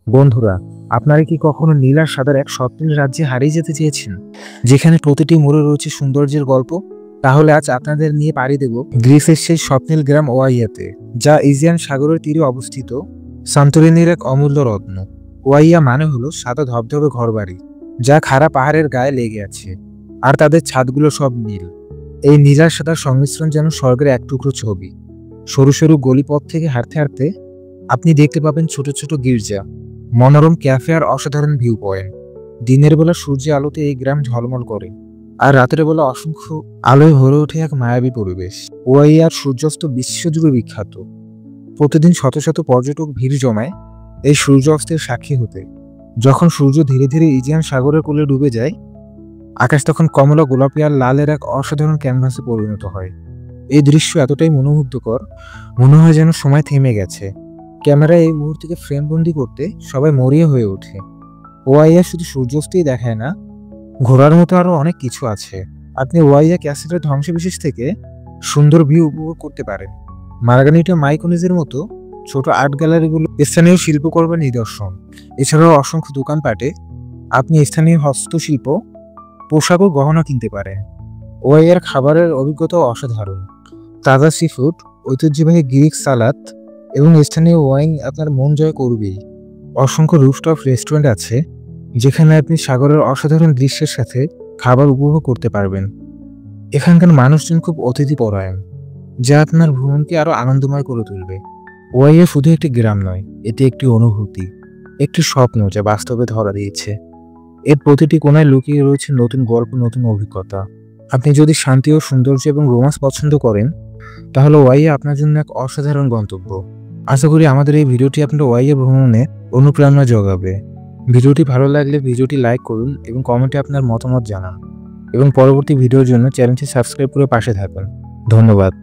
বন্ধুরা, আপনারা কি কখনো নীল আর সাদার এক স্বপ্নের রাজ্যে হারিয়ে যেতে চেয়েছেন, যেখানে প্রতিটি মোড়ে রয়েছে সৌন্দর্যের গল্প? তাহলে আজ আপনাদের নিয়ে পাড়ি দেব গ্রিসের সেই স্বপ্নের গ্রাম ওয়াইয়াতে, যা এজিয়ান সাগরের তীরে অবস্থিত, সান্তোরিনির এক অমূল্য রত্ন। ওয়াইয়া মানে হলো সাদা ধবধবে ঘরবাড়ি, যা খাড়া পাহাড়ের গায়ে লেগে আছে, আর তাদের ছাদগুলো সব নীল। এই নীল আর সাদার সংমিশ্রণ যেন স্বর্গের এক টুকরো ছবি। সরু সরু গলিপথ থেকে হাঁটতে হাঁটতে আপনি দেখতে পাবেন ছোট ছোট গির্জা, মনোরম ক্যাফে আর অসাধারণ ভিউ পয়েন্ট। দিনের বেলা সূর্যের আলোতে এই গ্রাম ঝলমল করে, আর রাতের বেলা অসংখ্য আলোয় ভরে ওঠে এক মায়াবী পরিবেশ। ওয়াইয়ার সূর্যাস্ত বিশ্বজুড়ে বিখ্যাত। প্রতিদিন শত শত পর্যটক ভিড় জমায় এই সূর্যাস্তের সাক্ষী হতে। যখন সূর্য ধীরে ধীরে ইজিয়ান সাগরের কোলে ডুবে যায়, আকাশ তখন কমলা, গোলাপি আর লালের এক অসাধারণ ক্যানভাসে পরিণত হয়। এই দৃশ্য এতটাই মনোমুগ্ধকর, মনে হয় যেন সময় থেমে গেছে। ক্যামেরায় এই মুহূর্তকে ফ্রেমবন্দি করতে সবাই মরিয়া হয়ে ওঠে। ওয়াইয়া শুধু সূর্যাস্তই দেখায় না, ঘোরার মতো আরো অনেক কিছু আছে। আপনি ওয়াইয়া ক্যাসেলের ধ্বংসবিশেষ থেকে সুন্দর ভিউ উপভোগ করতে পারেন। মার্গানিটা মাইকোনিজের মতো ছোট আর্ট গ্যালারিগুলো স্থানীয় শিল্পকর্মের নিদর্শন। এছাড়াও অসংখ্য দোকানপাটে আপনি স্থানীয় হস্তশিল্প, পোশাক ও গহনা কিনতে পারেন। ওয়াইয়ার খাবারের অভিজ্ঞতাও অসাধারণ। তাজা সিফুড, ঐতিহ্যবাহী গ্রিক সালাদ এবং স্থানীয় ওয়াইন আপনার মন জয় করবেই। অসংখ্য রুফটপ রেস্টুরেন্ট আছে, যেখানে আপনি সাগরের অসাধারণ দৃশ্যের সাথে খাবার উপভোগ করতে পারবেন। এখানকার মানুষজন খুব অতিথিপরায়ণ, যা আপনার ভ্রমণকে আরো আনন্দময় করে তুলবে। ওয়াইয়া শুধু একটি গ্রাম নয়, এটি একটি অনুভূতি, একটি স্বপ্ন যা বাস্তবে ধরা দিয়েছে। এর প্রতিটি কোণায় লুকিয়ে রয়েছে নতুন গল্প, নতুন অভিজ্ঞতা। আপনি যদি শান্তি ও সৌন্দর্য এবং রোমান্স পছন্দ করেন, তাহলে ওয়াইয়া আপনার জন্য এক অসাধারণ গন্তব্য। আশা করি আমাদের এই ভিডিওটি আপনার ওয়াইয়া ভ্রমণে অনুপ্রেরণা যোগাবে। ভিডিওটি ভালো লাগলে ভিডিওটি লাইক করুন এবং কমেন্টে আপনার মতামত জানান, এবং পরবর্তী ভিডিওর জন্য চ্যানেলটি সাবস্ক্রাইব করে পাশে থাকুন। ধন্যবাদ।